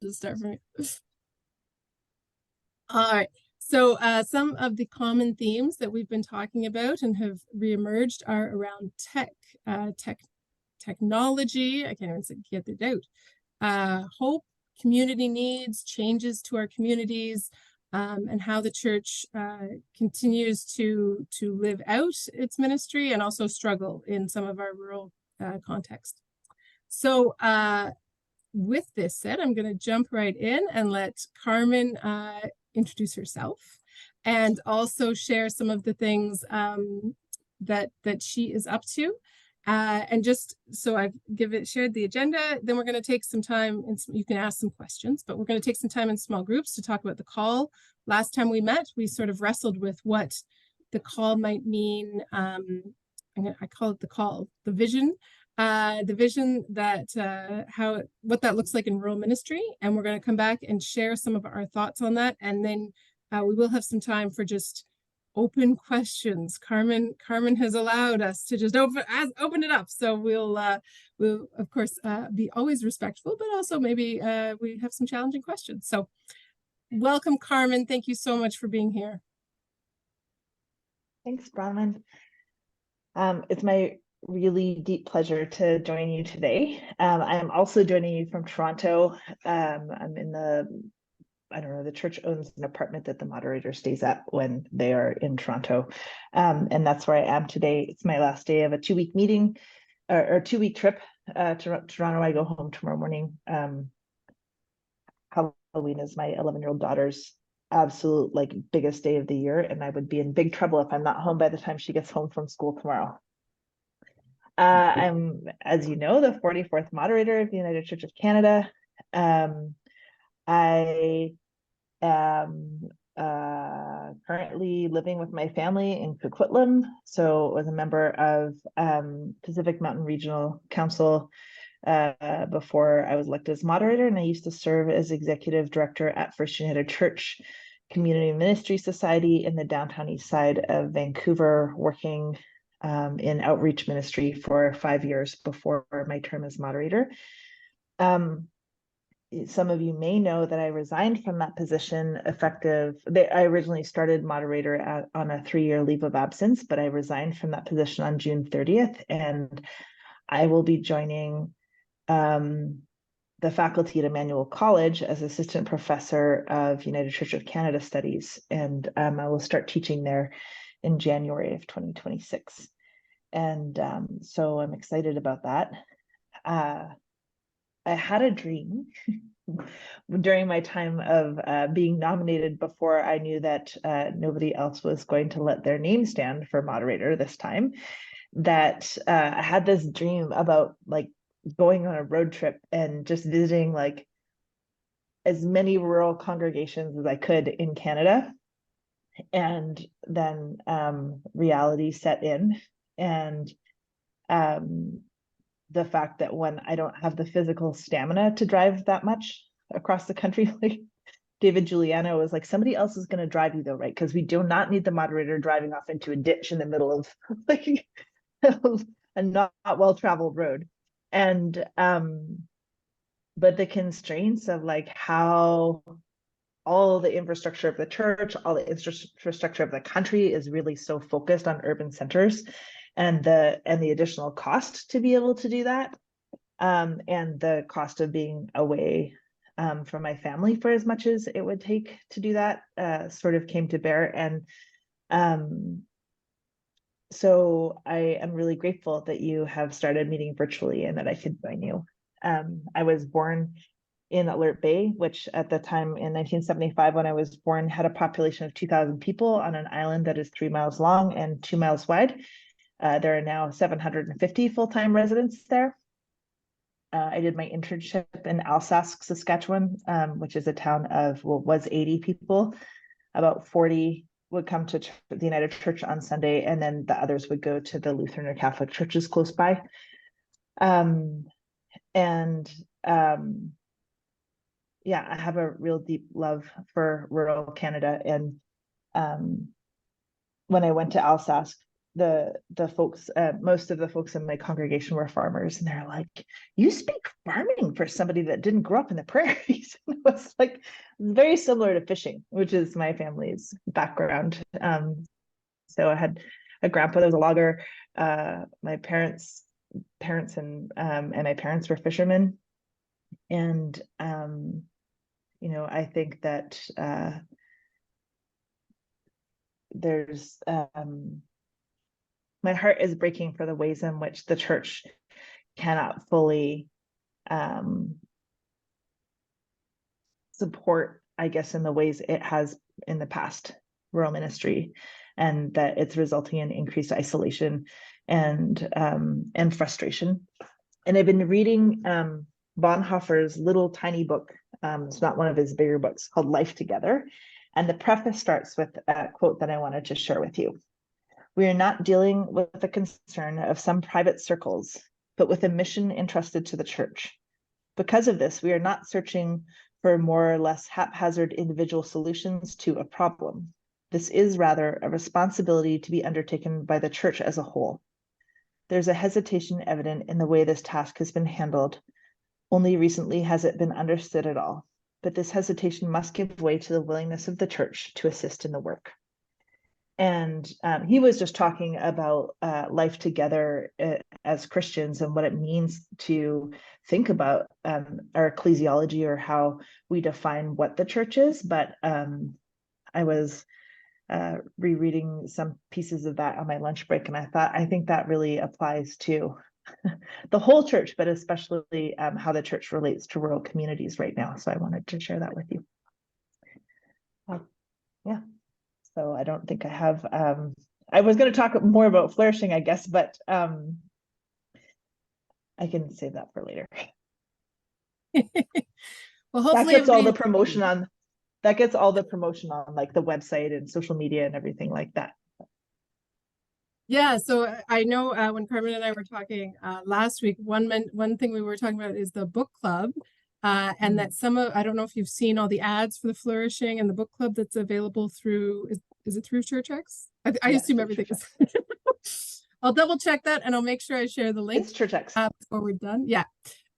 Just start from here. All right. So some of the common themes that we've been talking about and have reemerged are around technology. I can't even get it out. Hope, community needs, changes to our communities, and how the church continues to live out its ministry and also struggle in some of our rural context. So with this said, I'm going to jump right in and let Carmen introduce herself and also share some of the things that she is up to. And just so I've shared the agenda, then we're going to take some time and you can ask some questions, but we're going to take some time in small groups to talk about the call. Last time we met, we sort of wrestled with what the call might mean. I call it the call, the vision that what that looks like in rural ministry. And we're going to come back and share some of our thoughts on that. And then we will have some time for just open questions. Carmen has allowed us to just open it up. So we'll of course be always respectful, but also maybe we have some challenging questions. So welcome, Carmen. Thank you so much for being here. Thanks, Bronwyn. It's my really deep pleasure to join you today. I'm also joining you from Toronto. I'm in the church owns an apartment that the moderator stays at when they are in Toronto. And that's where I am today. It's my last day of a 2-week meeting or 2-week trip to Toronto. I go home tomorrow morning. Halloween is my 11-year-old daughter's absolute biggest day of the year. And I would be in big trouble if I'm not home by the time she gets home from school tomorrow. I'm, as you know, the 44th moderator of the United Church of Canada. I am currently living with my family in Coquitlam. So was a member of Pacific Mountain Regional Council before I was elected as moderator, and I used to serve as executive director at First United Church Community Ministry Society in the downtown east side of Vancouver, working in outreach ministry for 5 years before my term as moderator. Some of you may know that I resigned from that position I originally started moderator on a 3-year leave of absence, but I resigned from that position on June 30th, and I will be joining the faculty at Emmanuel College as assistant professor of United Church of Canada Studies, and I will start teaching there in January of 2026. And so I'm excited about that. I had a dream during my time of being nominated before I knew that nobody else was going to let their name stand for moderator this time, that I had this dream about going on a road trip and just visiting as many rural congregations as I could in Canada. And then reality set in, and the fact that when I don't have the physical stamina to drive that much across the country, David Giuliano was like, somebody else is going to drive you though, right? Because we do not need the moderator driving off into a ditch in the middle of a not well-traveled road. And but the constraints of how all the infrastructure of the church, all the infrastructure of the country is really so focused on urban centers, and the additional cost to be able to do that, and the cost of being away from my family for as much as it would take to do that sort of came to bear. And so I am really grateful that you have started meeting virtually and that I could join you. I was born in Alert Bay, which at the time in 1975, when I was born, had a population of 2,000 people on an island that is 3 miles long and 2 miles wide. There are now 750 full-time residents there. I did my internship in Alsace, Saskatchewan, which is a town of, was 80 people. About 40 would come to the United Church on Sunday, and then the others would go to the Lutheran or Catholic churches close by. Yeah, I have a real deep love for rural Canada. And when I went to Alsace, the folks, most of the folks in my congregation were farmers, and they're like, "You speak farming for somebody that didn't grow up in the prairies." And it was like very similar to fishing, which is my family's background. So I had a grandpa that was a logger. My parents and my parents were fishermen, and I think that there's my heart is breaking for the ways in which the church cannot fully support, I guess, in the ways it has in the past, rural ministry, and that it's resulting in increased isolation and frustration. And I've been reading Bonhoeffer's little tiny book. It's not one of his bigger books, called Life Together. And the preface starts with a quote that I wanted to share with you. "We are not dealing with the concern of some private circles, but with a mission entrusted to the church. Because of this, we are not searching for more or less haphazard individual solutions to a problem. This is rather a responsibility to be undertaken by the church as a whole. There's a hesitation evident in the way this task has been handled. Only recently has it been understood at all, but this hesitation must give way to the willingness of the church to assist in the work." And he was just talking about life together as Christians and what it means to think about our ecclesiology, or how we define what the church is. But I was rereading some pieces of that on my lunch break, and I think that really applies to the whole church, but especially how the church relates to rural communities right now. So I wanted to share that with you. Yeah. So I don't think I have, I was going to talk more about flourishing, I guess, but I can save that for later. Well, That hopefully gets all the everybody- promotion on, like the website and social media and everything like that. Yeah, so I know when Carmen and I were talking last week, one thing we were talking about is the book club, and that I don't know if you've seen all the ads for the Flourishing and the book club that's available through, is it through ChurchX? I assume everything is. I'll double check that, and I'll make sure I share the link. It's ChurchX. Before we're done. Yeah.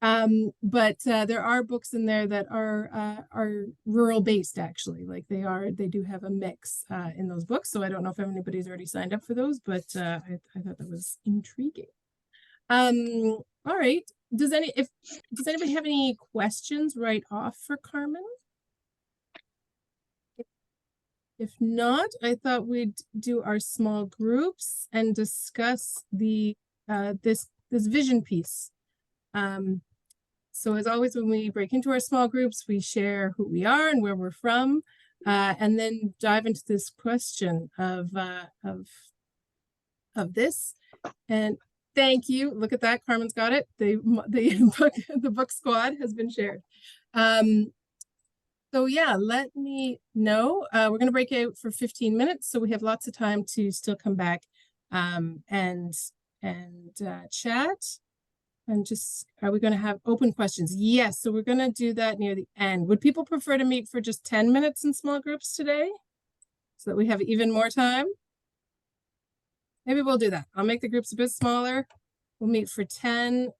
But there are books in there that are rural based, actually. Like they do have a mix in those books. So I don't know if anybody's already signed up for those, but I thought that was intriguing. All right. Does anybody have any questions right off for Carmen? If not, I thought we'd do our small groups and discuss the this vision piece. So as always, when we break into our small groups, we share who we are and where we're from, and then dive into this question of this. And thank you. Look at that. Carmen's got it. The book squad has been shared. So yeah, let me know. We're going to break out for 15 minutes, so we have lots of time to still come back and chat. And just, are we going to have open questions? Yes, so we're going to do that near the end. Would people prefer to meet for just 10 minutes in small groups today, so that we have even more time? Maybe we'll do that. I'll make the groups a bit smaller. We'll meet for 10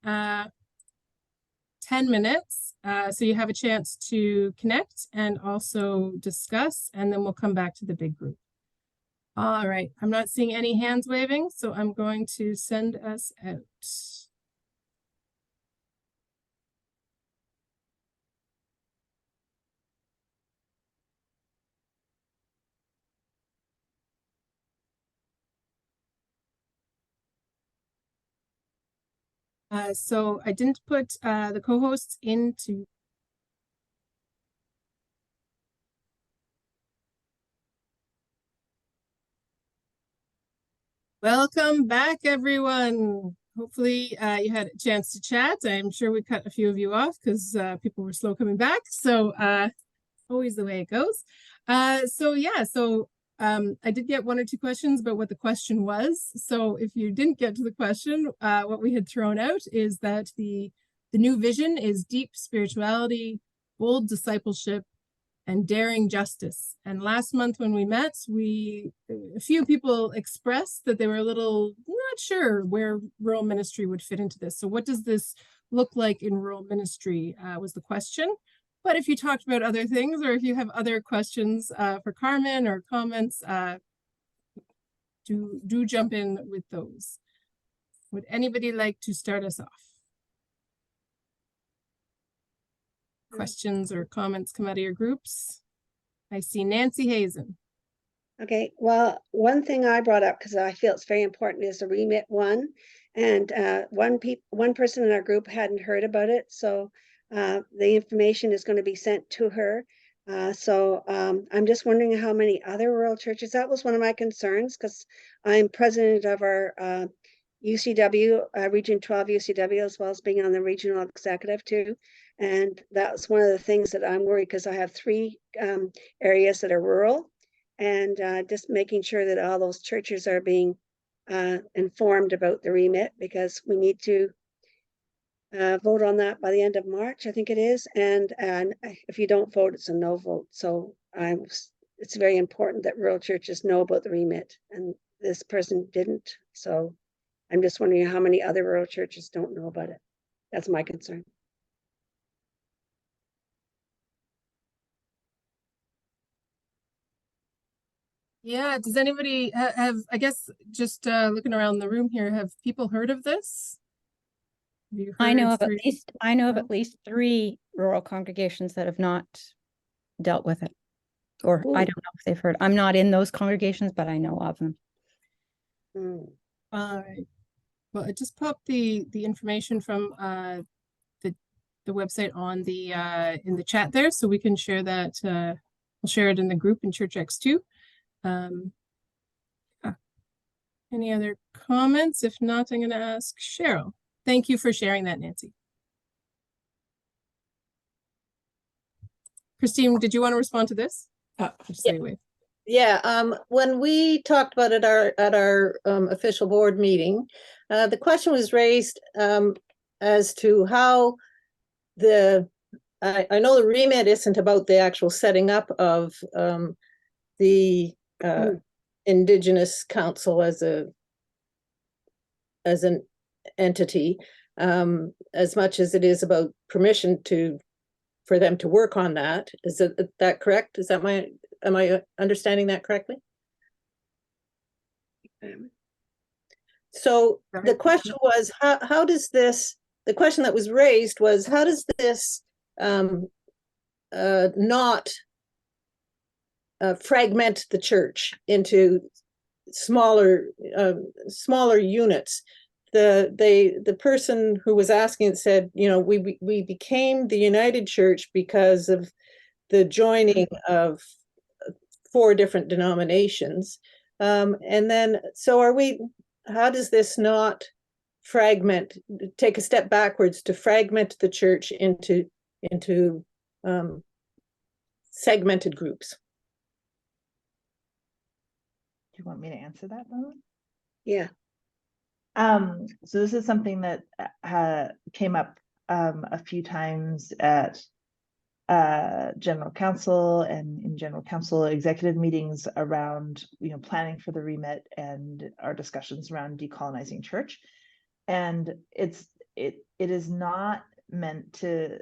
minutes, so you have a chance to connect and also discuss, and then we'll come back to the big group. All right, I'm not seeing any hands waving, so I'm going to send us out. So I didn't put the co-hosts into. Welcome back, everyone. Hopefully you had a chance to chat. I'm sure we cut a few of you off because people were slow coming back. So always the way it goes. I did get one or two questions about what the question was. So if you didn't get to the question, what we had thrown out is that the new vision is deep spirituality, bold discipleship, and daring justice. And last month when we met, a few people expressed that they were a little not sure where rural ministry would fit into this. So what does this look like in rural ministry was the question. But if you talked about other things, or if you have other questions for Carmen or comments, do jump in with those. Would anybody like to start us off? Questions or comments come out of your groups? I see Nancy Hazen. Okay, well, one thing I brought up because I feel it's very important is the remit one, and one person in our group hadn't heard about it, so the information is going to be sent to her. I'm just wondering how many other rural churches. That was one of my concerns because I'm president of our UCW, Region 12 UCW, as well as being on the regional executive too. And that's one of the things that I'm worried because I have 3 areas that are rural, and just making sure that all those churches are being informed about the remit, because we need to vote on that by the end of March, I think it is. And if you don't vote, it's a no vote. So it's very important that rural churches know about the remit, and this person didn't. So I'm just wondering how many other rural churches don't know about it. That's my concern. Yeah, does anybody have, I guess, just looking around the room here, have people heard of this? I know of at least 3 rural congregations that have not dealt with it. Or I don't know if they've heard. I'm not in those congregations, but I know of them. All right. Well, I just popped the information from the website on the in the chat there, so we can share that. We'll share it in the group in ChurchX too. Any other comments? If not, I'm going to ask Cheryl. Thank you for sharing that, Nancy. Christine, did you want to respond to this? Just say wait. Yeah, when we talked about it at our official board meeting, the question was raised as to how I know the remit isn't about the actual setting up of the Indigenous Council as an entity, as much as it is about permission for them to work on that. Is that correct? Am I understanding that correctly? So the question was, how does this, the question that was raised was, how does this not fragment the church into smaller units? The person who was asking said, you know, we became the United Church because of the joining of 4 different denominations. And then, so how does this not take a step backwards to fragment the church into segmented groups? Do you want me to answer that, Mona? Yeah. So this is something that came up a few times at general council and in general council executive meetings around, you know, planning for the remit and our discussions around decolonizing church. And it is not meant to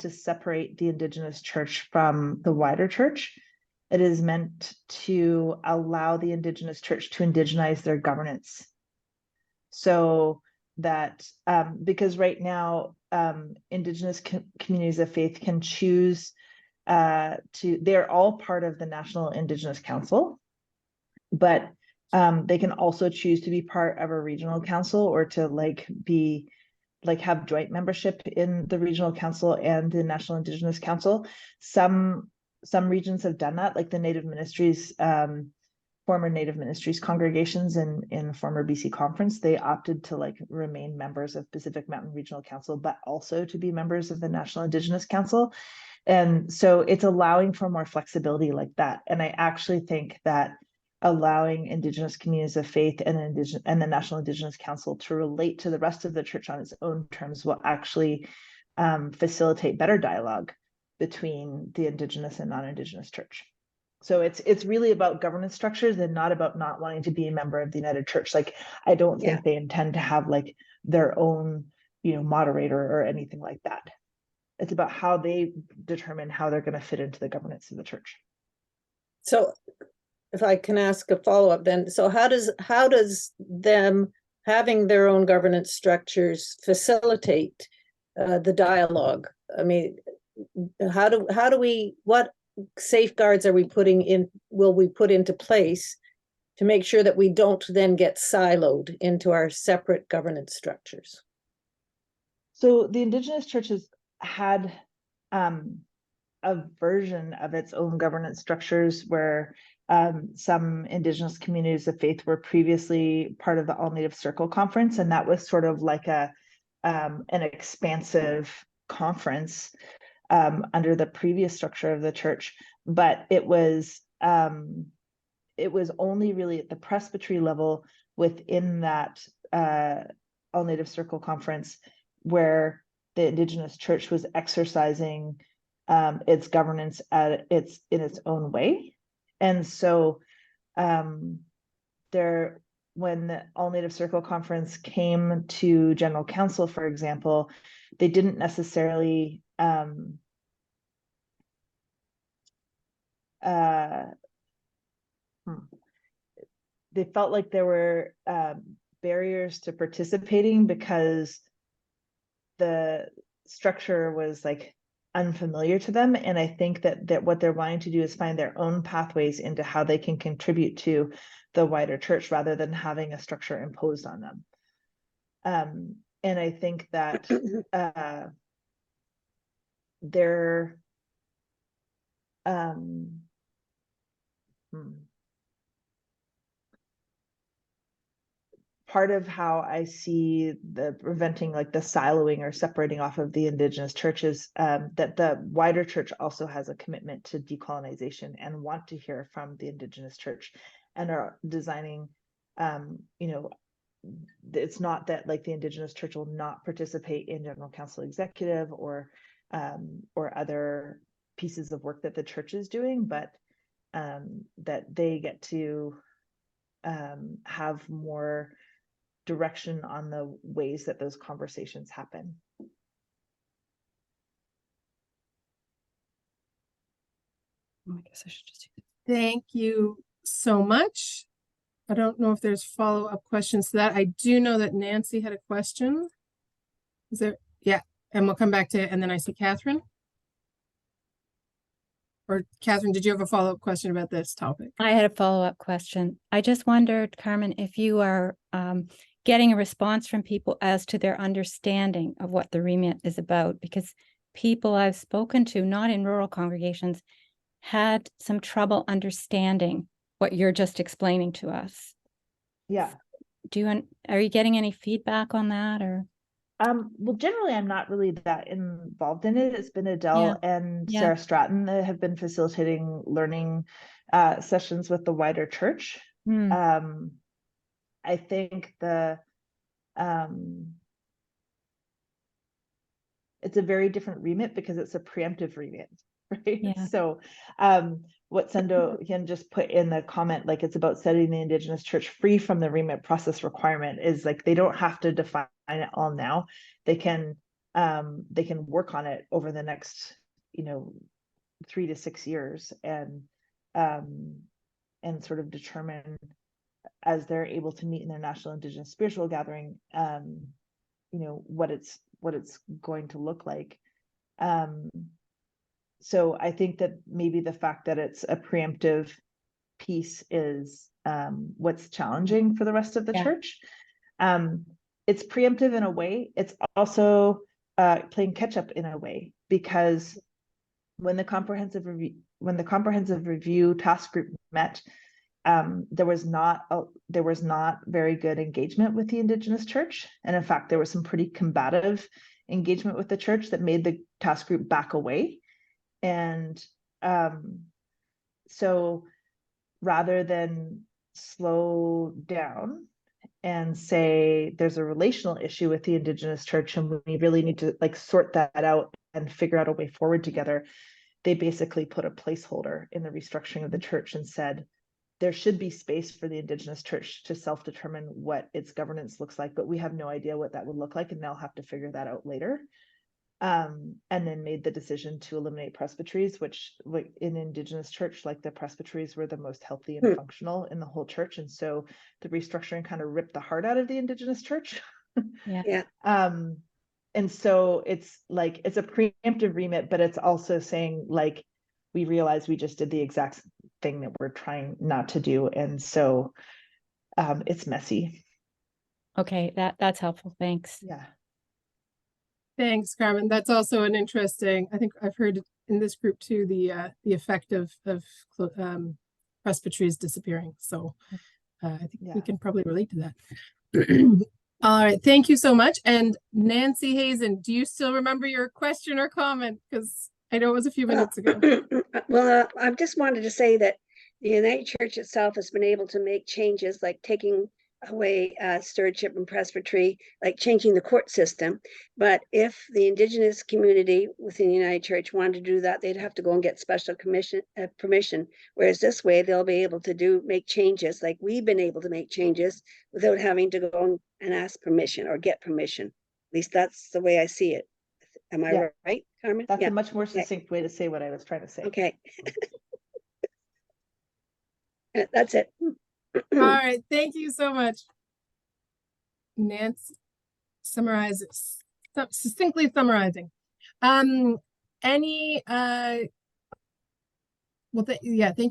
separate the Indigenous church from the wider church. It is meant to allow the Indigenous church to indigenize their governance. So that, because right now, Indigenous communities of faith can choose they're all part of the National Indigenous Council, but they can also choose to be part of a regional council, or to have joint membership in the regional council and the National Indigenous Council. Some regions have done that, like the Native Ministries, former Native Ministries congregations in former BC Conference. They opted to remain members of Pacific Mountain Regional Council, but also to be members of the National Indigenous Council. And so it's allowing for more flexibility like that. And I actually think that allowing Indigenous communities of faith and the National Indigenous Council to relate to the rest of the church on its own terms will actually facilitate better dialogue between the Indigenous and non-Indigenous church. So it's really about governance structures and not about not wanting to be a member of the United Church. Like, I don't think they intend to have like their own, moderator or anything like that. It's about how they determine how they're going to fit into the governance of the church. So if I can ask a follow-up then, so how does them having their own governance structures facilitate the dialogue? I mean, what safeguards will we put into place to make sure that we don't then get siloed into our separate governance structures? So the Indigenous churches had a version of its own governance structures where some Indigenous communities of faith were previously part of the All Native Circle Conference, and that was sort of like an expansive conference under the previous structure of the church, but it was only really at the presbytery level within that All Native Circle Conference where the Indigenous church was exercising its governance in its own way. And so when the All Native Circle Conference came to General Council, for example, they didn't necessarily they felt like there were barriers to participating because the structure was like unfamiliar to them. And I think that what they're wanting to do is find their own pathways into how they can contribute to the wider church rather than having a structure imposed on them. And I think that they're part of how I see the preventing like the siloing or separating off of the Indigenous churches, that the wider church also has a commitment to decolonization and want to hear from the Indigenous church and are designing, it's not that like the Indigenous church will not participate in General Council executive or other pieces of work that the church is doing, but that they get to have more direction on the ways that those conversations happen. I guess I should just. Thank you so much. I don't know if there's follow-up questions to that. I do know that Nancy had a question. Is there? Yeah, and we'll come back to it. And then I see Catherine. Or Catherine, did you have a follow-up question about this topic? I had a follow-up question. I just wondered, Carmen, if you are getting a response from people as to their understanding of what the remit is about, because people I've spoken to, not in rural congregations, had some trouble understanding what you're just explaining to us. Yeah. Are you getting any feedback on that, or? Well, generally, I'm not really that involved in it. It's been Adele and Sarah Stratton that have been facilitating learning sessions with the wider church. I think it's a very different remit because it's a preemptive remit, right? Yeah. So what Sendo Hyun just put in the comment, like it's about setting the Indigenous church free from the remit process requirement, is like they don't have to define it all now. They can work on it over the next 3 to 6 years and sort of determine as they're able to meet in their National Indigenous Spiritual Gathering, what it's going to look like. So I think that maybe the fact that it's a preemptive piece is what's challenging for the rest of the church. It's preemptive in a way. It's also playing catch up in a way, because when the comprehensive review task group met, there was not very good engagement with the Indigenous church, and in fact there was some pretty combative engagement with the church that made the task group back away. And so rather than slow down and say there's a relational issue with the Indigenous church and we really need to like sort that out and figure out a way forward together, they basically put a placeholder in the restructuring of the church and said there should be space for the Indigenous church to self-determine what its governance looks like, but we have no idea what that would look like, and they'll have to figure that out later. And then made the decision to eliminate presbyteries, which in Indigenous church, like the presbyteries were the most healthy and functional in the whole church. And so the restructuring kind of ripped the heart out of the Indigenous church. Yeah. And so it's like, it's a preemptive remit, but it's also saying like, we realize we just did the exact thing that we're trying not to do. And so it's messy. Okay, that's helpful. Thanks. Yeah. Thanks, Carmen. That's also an interesting, I think I've heard in this group too, the effect of presbyteries disappearing. So I think we can probably relate to that. All right, thank you so much. And Nancy Hazen, do you still remember your question or comment? Because I know it was a few minutes ago. Well, I just wanted to say that the United Church itself has been able to make changes like taking away stewardship and presbytery, like changing the court system. But if the Indigenous community within the United Church wanted to do that, they'd have to go and get special permission. Whereas this way, they'll be able to make changes like we've been able to make changes without having to go and ask permission or get permission. At least that's the way I see it. Am I right, Carmen? That's a much more succinct way to say what I was trying to say. Okay. That's it. All right, thank you so much. Nance summarizes, succinctly summarizing. Well, thank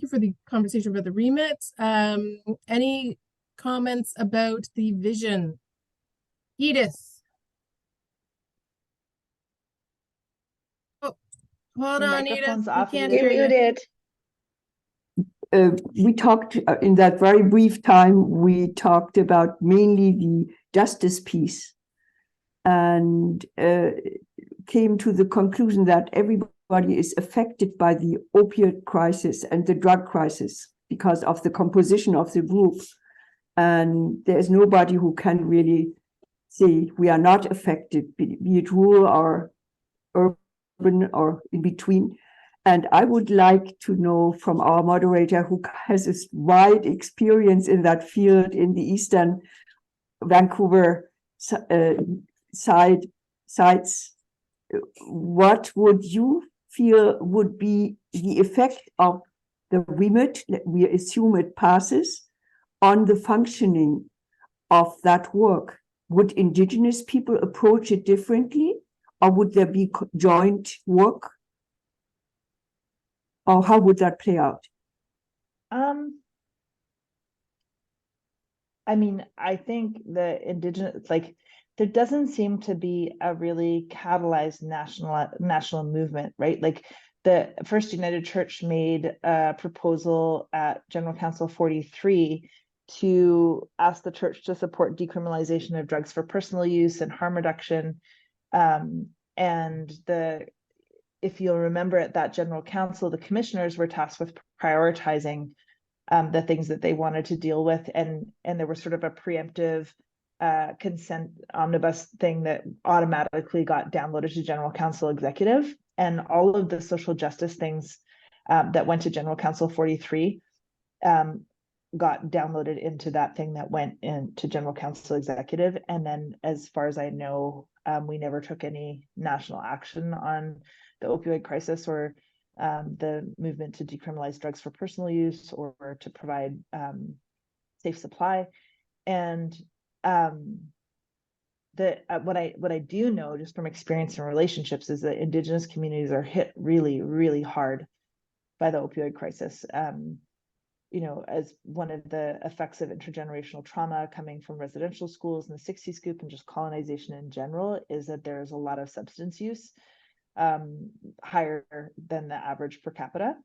you for the conversation about the remit. Any comments about the vision? Edith. Oh, hold on, Edith. We can't hear you. Muted. We talked in that very brief time, we talked about mainly the justice piece and came to the conclusion that everybody is affected by the opioid crisis and the drug crisis because of the composition of the group. And there's nobody who can really say we are not affected, be it rural or urban or in between. And I would like to know from our moderator, who has a wide experience in that field in the Eastern Vancouver sites, what would you feel would be the effect of the remit, we assume it passes, on the functioning of that work? Would Indigenous people approach it differently, or would there be joint work? Or how would that play out? I mean, I think the Indigenous, like, there doesn't seem to be a really catalyzed national movement, right? Like the First United Church made a proposal at General Council 43 to ask the church to support decriminalization of drugs for personal use and harm reduction. And if you'll remember at that General Council, the commissioners were tasked with prioritizing the things that they wanted to deal with, and there was sort of a preemptive consent omnibus thing that automatically got downloaded to General Council Executive, and all of the social justice things that went to General Council 43 got downloaded into that thing that went into General Council Executive. And then, as far as I know, we never took any national action on the opioid crisis or the movement to decriminalize drugs for personal use or to provide safe supply. And what I do know just from experience and relationships is that Indigenous communities are hit really, really hard by the opioid crisis. As one of the effects of intergenerational trauma coming from residential schools in the 60s scoop and just colonization in general is that there's a lot of substance use, higher than the average per capita.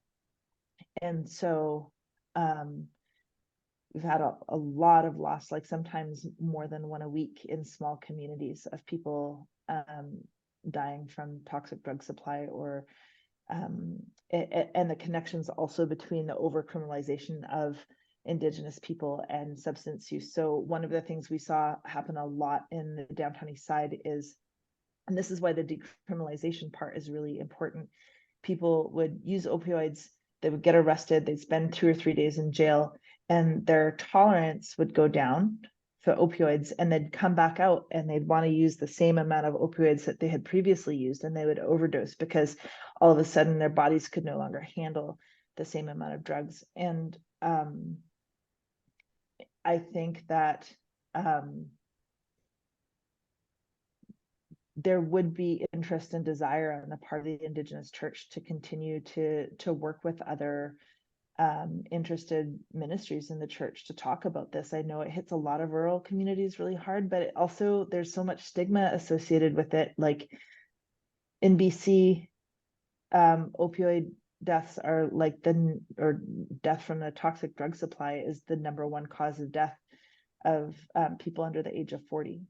And so we've had a lot of loss, like sometimes more than one a week in small communities of people dying from toxic drug supply or and the connections also between the overcriminalization of Indigenous people and substance use. So one of the things we saw happen a lot in the downtown east side is, and this is why the decriminalization part is really important, people would use opioids, they would get arrested, they'd spend 2 or 3 days in jail, and their tolerance would go down for opioids, and they'd come back out and they'd want to use the same amount of opioids that they had previously used, and they would overdose because all of a sudden their bodies could no longer handle the same amount of drugs. And I think that there would be interest and desire on the part of the Indigenous Church to continue to work with other interested ministries in the church to talk about this. I know it hits a lot of rural communities really hard, but it also, there's so much stigma associated with it. Like in BC, opioid deaths are like or death from the toxic drug supply is the #1 cause of death of people under the age of 40.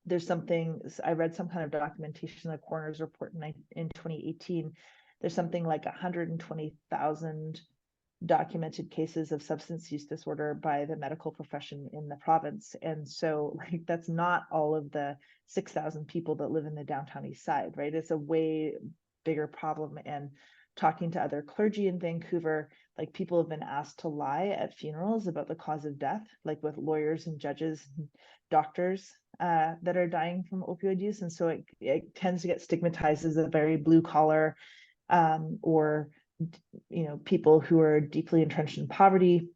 There's something, I read some kind of documentation in the coroner's report in 2018. There's something like 120,000 documented cases of substance use disorder by the medical profession in the province. And so like, that's not all of the 6,000 people that live in the downtown east side, right? It's a way bigger problem. And talking to other clergy in Vancouver, like people have been asked to lie at funerals about the cause of death, like with lawyers and judges and doctors that are dying from opioid use. And so it tends to get stigmatized as a very blue collar or, you know, people who are deeply entrenched in poverty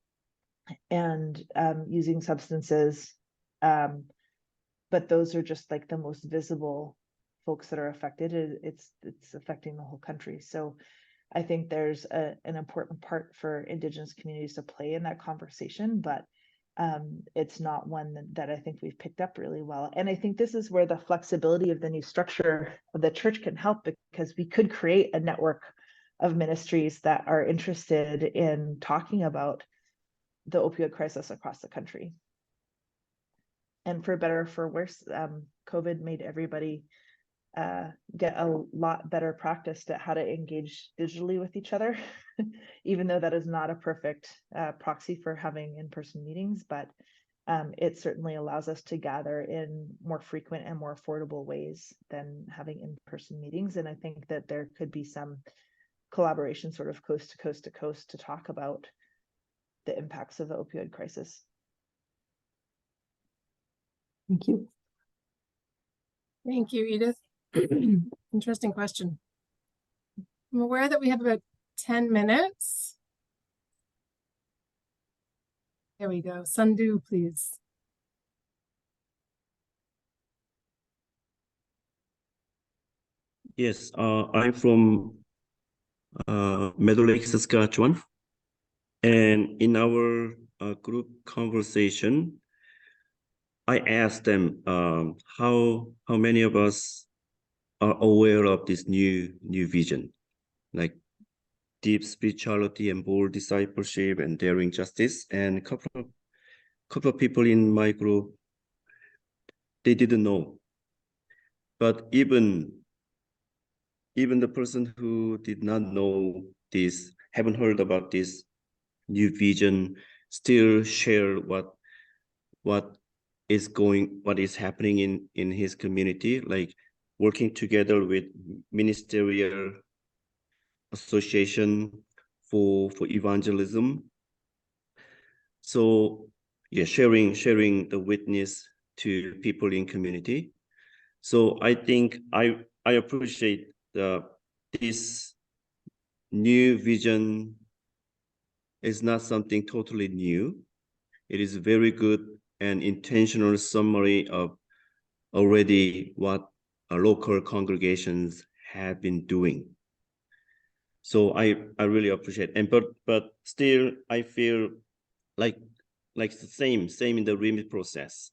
and using substances. But those are just like the most visible folks that are affected. It's affecting the whole country. So I think there's an important part for Indigenous communities to play in that conversation, but it's not one that I think we've picked up really well. And I think this is where the flexibility of the new structure of the church can help, because we could create a network of ministries that are interested in talking about the opioid crisis across the country. And for better or for worse, COVID made everybody get a lot better practiced at how to engage digitally with each other, even though that is not a perfect proxy for having in-person meetings, but it certainly allows us to gather in more frequent and more affordable ways than having in-person meetings. And I think that there could be some collaboration sort of coast to coast to coast to talk about the impacts of the opioid crisis. Thank you. Thank you, Edith. Interesting question. I'm aware that we have about 10 minutes. There we go. Sandhu, please. Yes, I'm from Meadow Lake, Saskatchewan. And in our group conversation, I asked them how many of us are aware of this new vision, like deep spirituality and bold discipleship and daring justice. And a couple of people in my group, they didn't know. But even the person who did not know this, haven't heard about this new vision, still share what is happening in his community, like working together with ministerial association for evangelism. So yeah, sharing the witness to people in community. So I think I appreciate this new vision is not something totally new. It is very good and intentional summary of already what our local congregations have been doing. So I really appreciate, and but still I feel like the same in the remit process.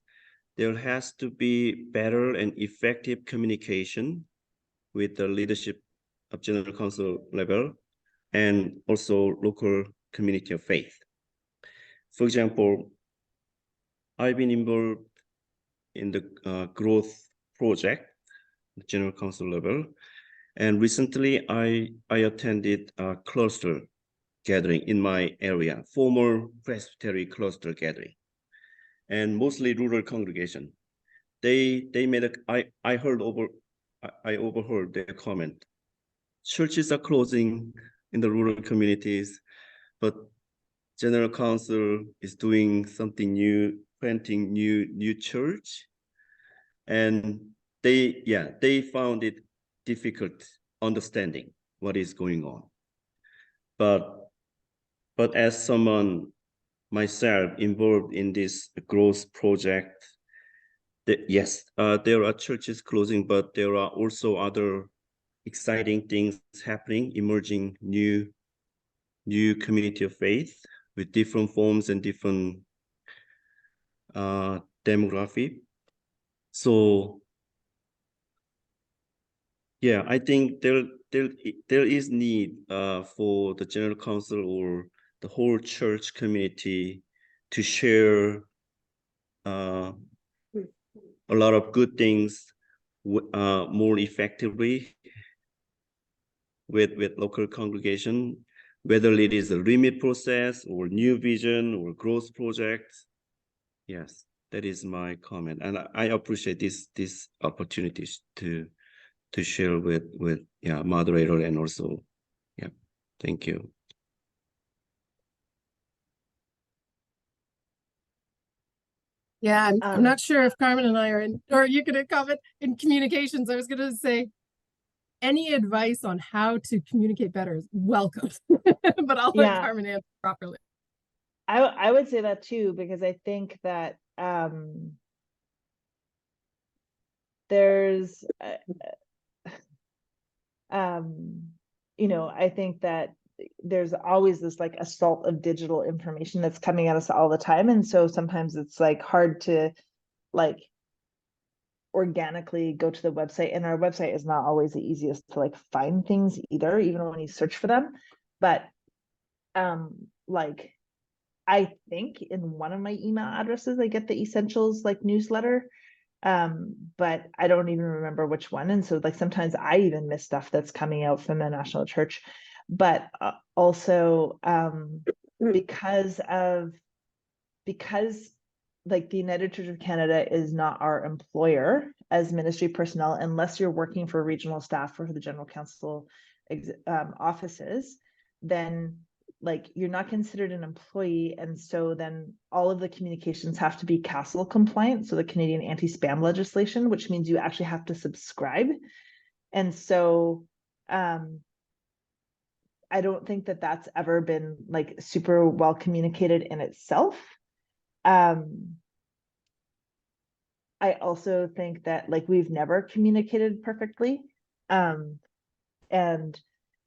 There has to be better and effective communication with the leadership of General Council level and also local community of faith. For example, I've been involved in the growth project, General Council level, and recently I attended a cluster gathering in my area, former Presbytery cluster gathering, and mostly rural congregation. They made I overheard their comment. Churches are closing in the rural communities, but General Council is doing something new, planting new church, and they found it difficult understanding what is going on. But as someone myself involved in this growth project, yes, there are churches closing, but there are also other exciting things happening, emerging new community of faith with different forms and different demography. So yeah, I think there is need for the General Council or the whole church community to share a lot of good things more effectively with local congregation, whether it is a remit process or new vision or growth projects. Yes, that is my comment, and I appreciate this opportunities to share with moderator, and also thank you. Yeah, I'm not sure if Carmen and I are in, or you could comment in communications. I was going to say, any advice on how to communicate better is welcome, but I'll let Carmen answer properly. I would say that too, because I think that there's you know, I think that there's always this like assault of digital information that's coming at us all the time, and so sometimes it's like hard to like organically go to the website, and our website is not always the easiest to like find things either, even when you search for them. But like I think in one of my email addresses I get the Essentials like newsletter, but I don't even remember which one, and so like sometimes I even miss stuff that's coming out from the National Church. But also because like the United Church of Canada is not our employer as ministry personnel, unless you're working for regional staff or for the General Council offices, then like you're not considered an employee, and so then all of the communications have to be CASL compliant, so the Canadian anti-spam legislation, which means you actually have to subscribe. And so I don't think that that's ever been like super well communicated in itself. I also think that like we've never communicated perfectly, and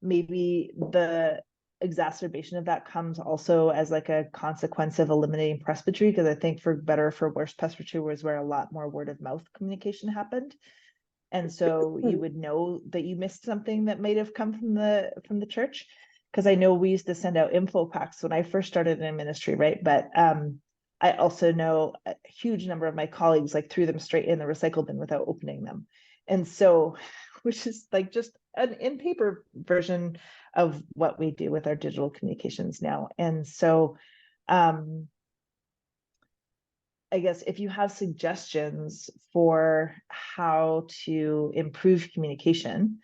maybe the exacerbation of that comes also as like a consequence of eliminating presbytery, because I think for better or for worse, presbytery was where a lot more word of mouth communication happened, and so you would know that you missed something that might have come from the church. Because I know we used to send out info packs when I first started in ministry, right? But I also know a huge number of my colleagues like threw them straight in the recycle bin without opening them. And so, which is like just an in paper version of what we do with our digital communications now. And so I guess if you have suggestions for how to improve communication,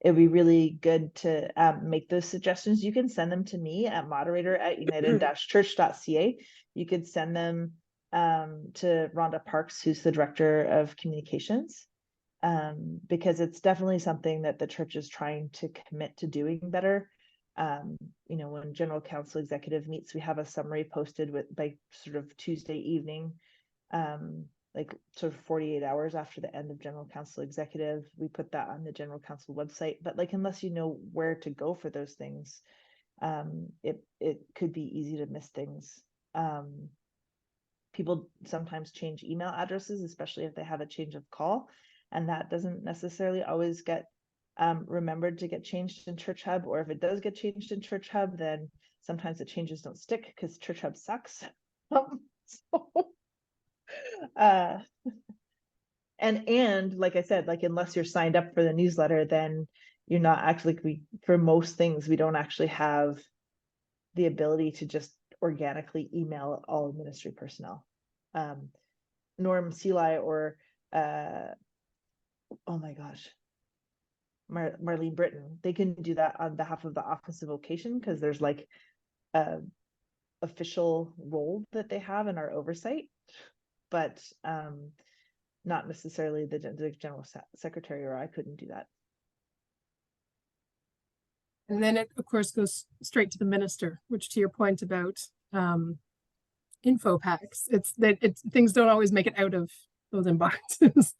it'd be really good to make those suggestions. You can send them to me at moderator@united-church.ca. You could send them to Rhonda Parks, who's the director of communications, because it's definitely something that the church is trying to commit to doing better. You know, when General Council Executive meets, we have a summary posted by sort of Tuesday evening, like sort of 48 hours after the end of General Council Executive. We put that on the General Council website, but like unless you know where to go for those things, it could be easy to miss things. People sometimes change email addresses, especially if they have a change of call, and that doesn't necessarily always get remembered to get changed in Church Hub, or if it does get changed in Church Hub, then sometimes the changes don't stick because Church Hub sucks. And like I said, like unless you're signed up for the newsletter, then you're not actually, for most things we don't actually have the ability to just organically email all ministry personnel. Norm Seeley or oh my gosh, Marlene Britton, they can do that on behalf of the Office of Vocation, because there's like a official role that they have in our oversight, but not necessarily the general secretary, or I couldn't do that. And then it, of course, goes straight to the minister, which, to your point about info packs, it's that things don't always make it out of those inboxes.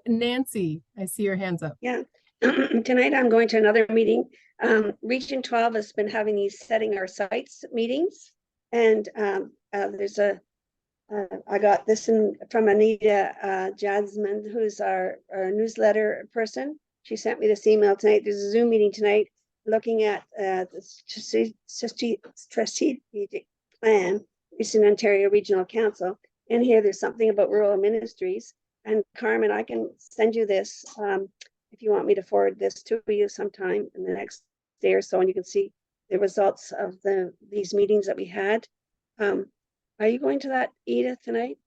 Nancy, I see your hands up. Yeah. Tonight I'm going to another meeting. Region 12 has been having these setting our sites meetings, and there's I got this from Anita Jasmine, who's our newsletter person. She sent me this email tonight. There's a Zoom meeting tonight looking at the strategic plan, Eastern Ontario Regional Council. In here, there's something about rural ministries. And Carmen, I can send you this if you want me to forward this to you sometime in the next day or so, and you can see the results of these meetings that we had. Are you going to that, Edith, tonight?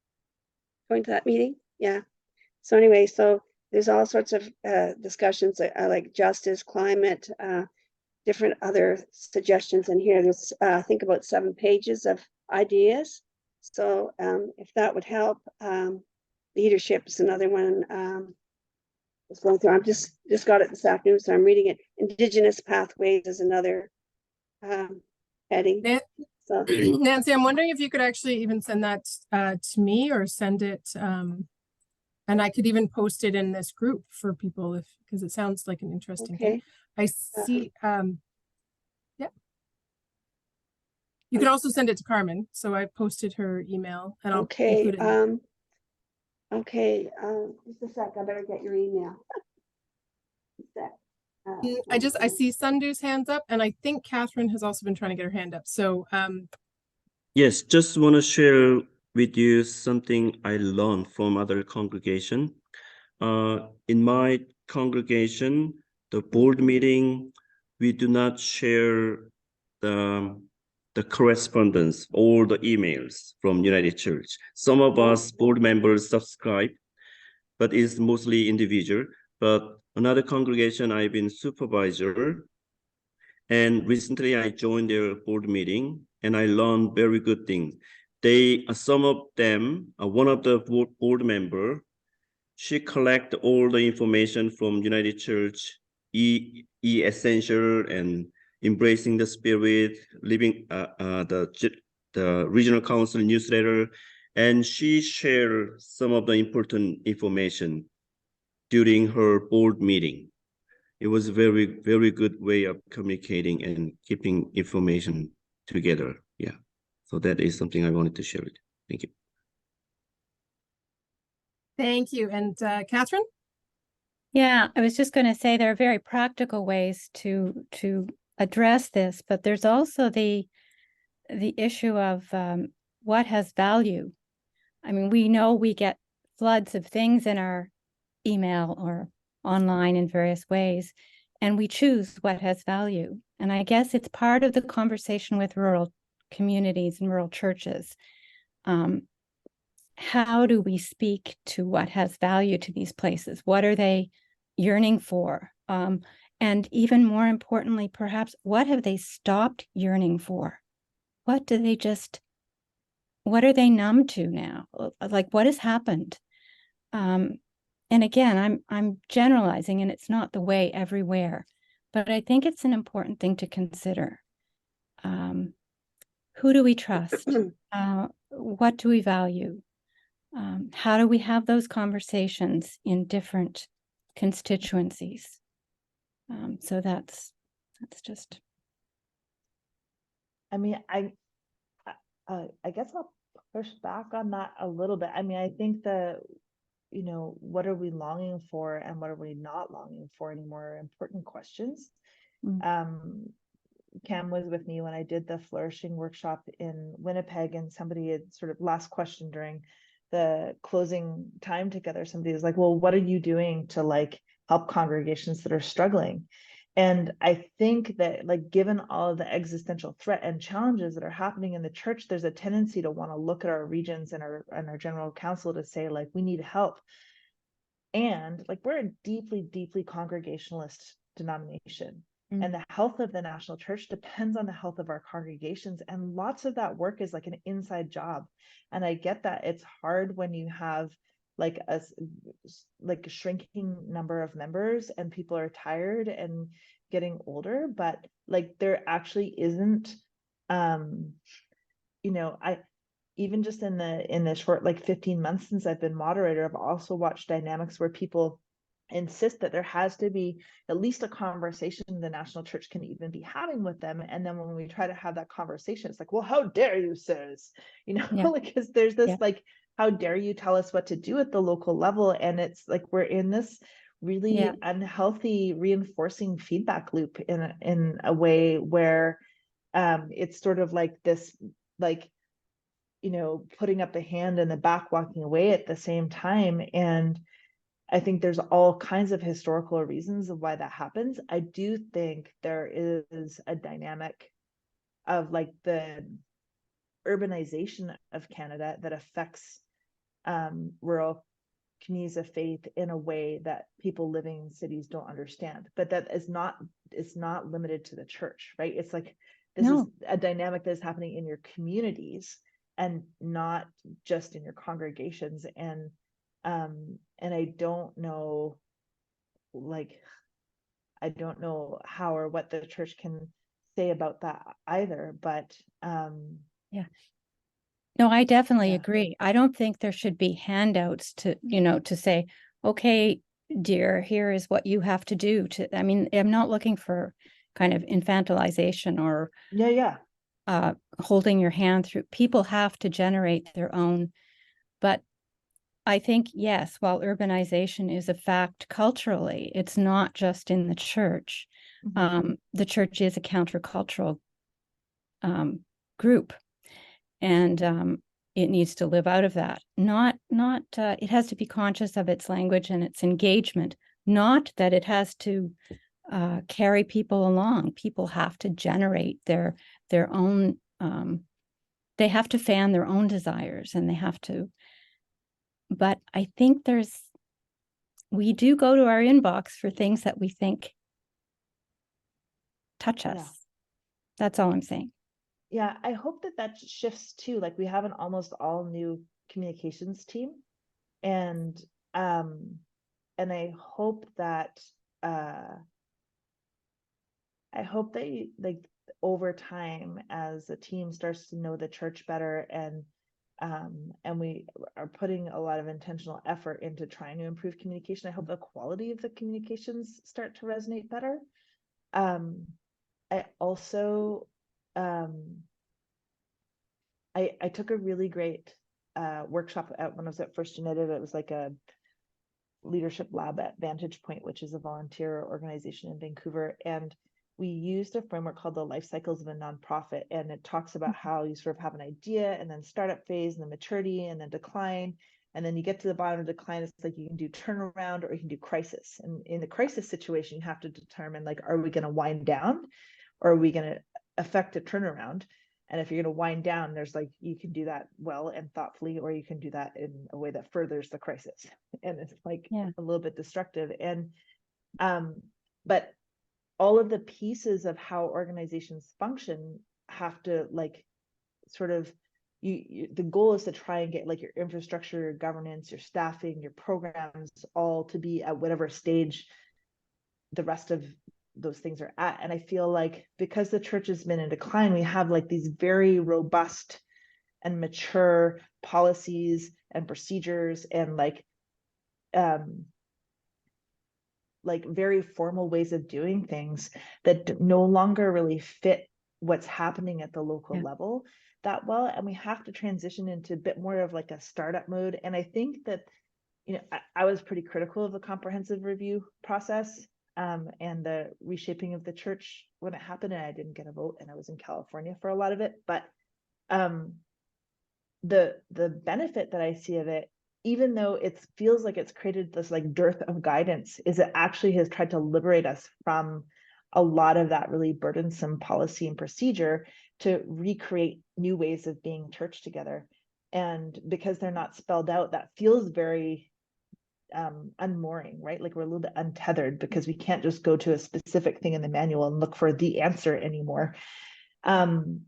Going to that meeting? Yeah. So anyway, so there's all sorts of discussions like justice, climate, different other suggestions in here. There's I think about 7 pages of ideas. So if that would help, leadership is another one. Was going through. I'm just got it this afternoon, so I'm reading it. Indigenous pathways is another heading. So Nancy, I'm wondering if you could actually even send that to me, or send it, and I could even post it in this group for people, because it sounds like an interesting thing. I see. Yeah. You can also send it to Carmen. So I posted her email, and I'll include it. Okay. Just a sec. I better get your email. I see Sundhu's hands up, and I think Catherine has also been trying to get her hand up. So yes, just want to share with you something I learned from other congregation. In my congregation, the board meeting, we do not share the correspondence or the emails from United Church. Some of us board members subscribe, but it's mostly individual. But another congregation, I've been supervisor, and recently I joined their board meeting, and I learned very good things. Some of them, one of the board member, she collect all the information from United Church, essential and embracing the spirit, living the regional council newsletter, and she shared some of the important information during her board meeting. It was a very, very good way of communicating and keeping information together. Yeah. So that is something I wanted to share with you. Thank you. Thank you. And Catherine? Yeah, I was just going to say there are very practical ways to address this, but there's also the issue of what has value. I mean, we know we get floods of things in our email or online in various ways, and we choose what has value. And I guess it's part of the conversation with rural communities and rural churches. How do we speak to what has value to these places? What are they yearning for? And even more importantly, perhaps, what have they stopped yearning for? What are they numb to now? Like, what has happened? And again, I'm generalizing, and it's not the way everywhere, but I think it's an important thing to consider. Who do we trust? What do we value? How do we have those conversations in different constituencies? So that's just. I mean, I guess I'll push back on that a little bit. I mean, I think what are we longing for and what are we not longing for anymore? Important questions. Cam was with me when I did the flourishing workshop in Winnipeg, and somebody had sort of last question during the closing time together. Somebody was like, well, what are you doing to like help congregations that are struggling? And I think that, like, given all of the existential threat and challenges that are happening in the church, there's a tendency to want to look at our regions and our general council to say, like, we need help. And like, we're a deeply, deeply congregationalist denomination. And the health of the national church depends on the health of our congregations. And lots of that work is like an inside job. And I get that it's hard when you have like a shrinking number of members and people are tired and getting older, but like there actually isn't, you know, even just in the short, like 15 months since I've been moderator, I've also watched dynamics where people insist that there has to be at least a conversation the national church can even be having with them. And then when we try to have that conversation, it's like, well, how dare you, sirs? You know, like, because there's this like, how dare you tell us what to do at the local level? And it's like, we're in this really unhealthy reinforcing feedback loop in a way where it's sort of like this, like, you know, putting up the hand and the back walking away at the same time. And I think there's all kinds of historical reasons of why that happens. I do think there is a dynamic of like the urbanization of Canada that affects rural communities of faith in a way that people living in cities don't understand. But that is not, it's not limited to the church, right? It's like, this is a dynamic that is happening in your communities and not just in your congregations. And I don't know, like, I don't know how or what the church can say about that either, but no, I definitely agree. I don't think there should be handouts to, you know, to say, okay, dear, here is what you have to do to, I mean, I'm not looking for kind of infantilization or holding your hand through. People have to generate their own, but I think, yes, while urbanization is a fact culturally, it's not just in the church. The church is a countercultural group, and it needs to live out of that. It has to be conscious of its language and its engagement, not that it has to carry people along. People have to generate their own, they have to fan their own desires, and they have to. But I think we do go to our inbox for things that we think touch us. That's all I'm saying. Yeah, I hope that shifts too. Like, we have an almost all new communications team, and I hope that like over time, as the team starts to know the church better, and we are putting a lot of intentional effort into trying to improve communication, I hope the quality of the communications start to resonate better. I also I took a really great workshop when I was at First United. It was like a leadership lab at Vantage Point, which is a volunteer organization in Vancouver, and we used a framework called the life cycles of a nonprofit, and it talks about how you sort of have an idea, and then startup phase, and then maturity, and then decline, and then you get to the bottom of decline. It's like you can do turnaround or you can do crisis. And in the crisis situation, you have to determine, like, are we going to wind down, or are we going to affect a turnaround? And if you're going to wind down, there's like, you can do that well and thoughtfully, or you can do that in a way that furthers the crisis, and it's like a little bit destructive. And but all of the pieces of how organizations function have to, like, sort of, the goal is to try and get like your infrastructure, your governance, your staffing, your programs all to be at whatever stage the rest of those things are at. And I feel like because the church has been in decline, we have like these very robust and mature policies and procedures and like very formal ways of doing things that no longer really fit what's happening at the local level that well. And we have to transition into a bit more of like a startup mode. And I think that, you know, I was pretty critical of the comprehensive review process and the reshaping of the church when it happened, and I didn't get a vote, and I was in California for a lot of it. But the benefit that I see of it, even though it feels like it's created this like dearth of guidance, is it actually has tried to liberate us from a lot of that really burdensome policy and procedure to recreate new ways of being church together. And because they're not spelled out, that feels very unmooring, right? Like we're a little bit untethered because we can't just go to a specific thing in the manual and look for the answer anymore. Carmen,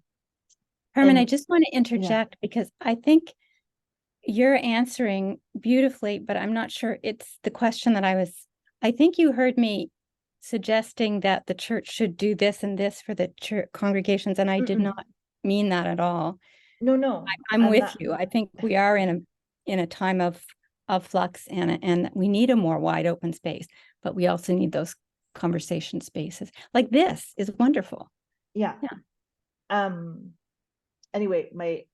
and- I just want to interject because I think you're answering beautifully, but I'm not sure it's the question that I think you heard me suggesting that the church should do this and this for the church congregations, and I did not mean that at all. No, I'm with you. I think we are in a time of flux, and we need a more wide open space, but we also need those conversation spaces. Like this is wonderful. Yeah. Anyway, I'm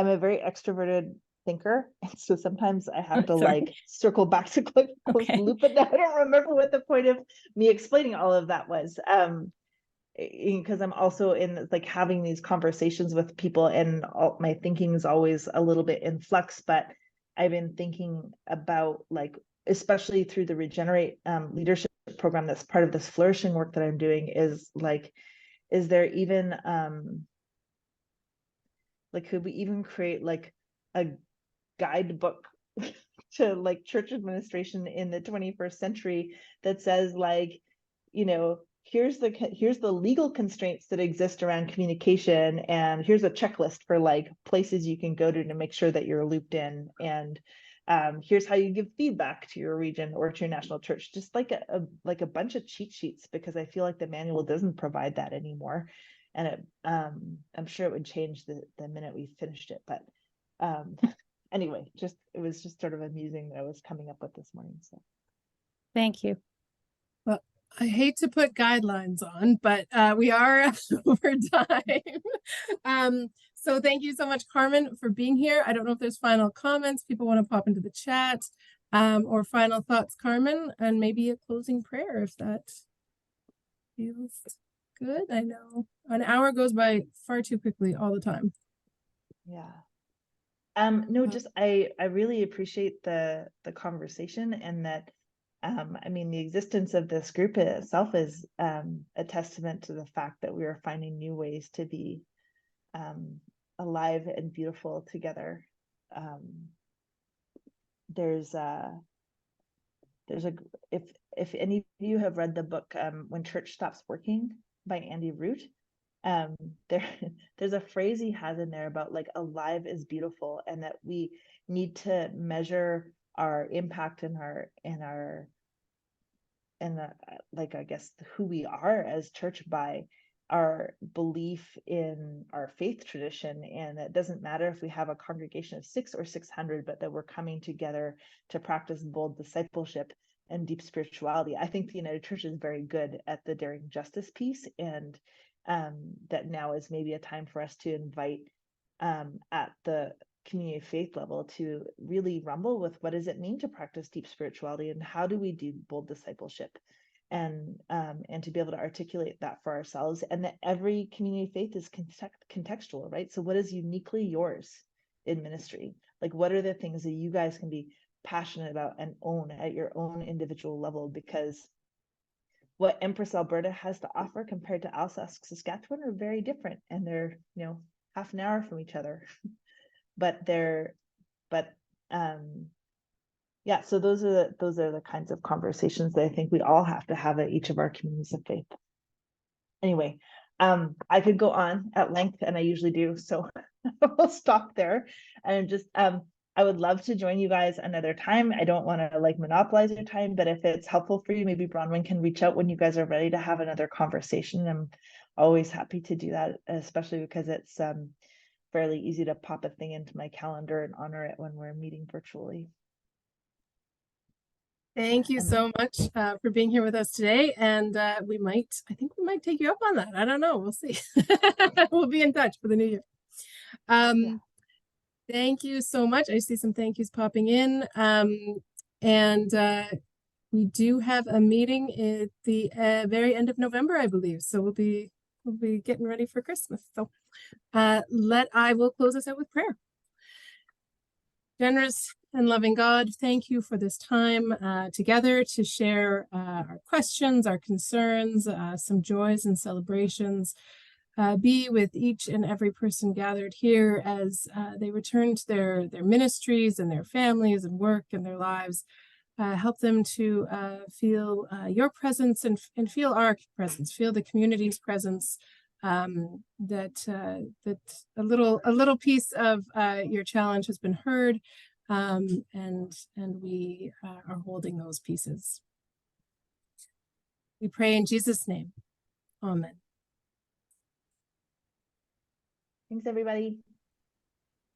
a very extroverted thinker, and so sometimes I have to like circle back to close the loop, but I don't remember what the point of me explaining all of that was. Because I'm also in like having these conversations with people, and my thinking is always a little bit in flux, but I've been thinking about, like, especially through the Regenerate leadership program that's part of this flourishing work that I'm doing, is like, is there even like, could we even create like a guidebook to like church administration in the 21st century that says, like, you know, here's the legal constraints that exist around communication, and here's a checklist for like places you can go to make sure that you're looped in, and here's how you give feedback to your region or to your national church, just like a bunch of cheat sheets, because I feel like the manual doesn't provide that anymore. And it, I'm sure it would change the minute we finished it, but anyway, it was just sort of amusing that I was coming up with this morning. So Thank you. Well, I hate to put guidelines on, but we are over time. So thank you so much, Carmen, for being here. I don't know if there's final comments people want to pop into the chat, or final thoughts, Carmen, and maybe a closing prayer if that feels good. I know an hour goes by far too quickly all the time. Yeah. No, just I really appreciate the conversation, and that I mean, the existence of this group itself is a testament to the fact that we are finding new ways to be alive and beautiful together. If any of you have read the book When Church Stops Working by Andy Root, there's a phrase he has in there about like alive is beautiful, and that we need to measure our impact and like, I guess, who we are as church by our belief in our faith tradition. And it doesn't matter if we have a congregation of 6 or 600, but that we're coming together to practice bold discipleship and deep spirituality. I think the United Church is very good at the daring justice piece, and that now is maybe a time for us to invite at the community of faith level to really rumble with, what does it mean to practice deep spirituality, and how do we do bold discipleship, and to be able to articulate that for ourselves, and that every community of faith is contextual, right? So what is uniquely yours in ministry? Like, what are the things that you guys can be passionate about and own at your own individual level? Because what Empress Alberta has to offer compared to Alsace, Saskatchewan are very different, and they're, you know, half an hour from each other. Yeah, so those are the kinds of conversations that I think we all have to have at each of our communities of faith. Anyway, I could go on at length, and I usually do, so we'll stop there. And just I would love to join you guys another time. I don't want to like monopolize your time, but if it's helpful for you, maybe Bronwyn can reach out when you guys are ready to have another conversation. I'm always happy to do that, especially because it's fairly easy to pop a thing into my calendar and honor it when we're meeting virtually. Thank you so much for being here with us today. And I think we might take you up on that. I don't know. We'll see. We'll be in touch for the new year. Thank you so much. I see some thank yous popping in. We do have a meeting at the very end of November, I believe. So we'll be getting ready for Christmas. So I will close us out with prayer. Generous and loving God, thank you for this time together to share our questions, our concerns, some joys and celebrations. Be with each and every person gathered here as they return to their ministries and their families and work and their lives. Help them to feel your presence and feel our presence, feel the community's presence. That a little piece of your challenge has been heard, and we are holding those pieces. We pray in Jesus' name. Amen. Thanks, everybody.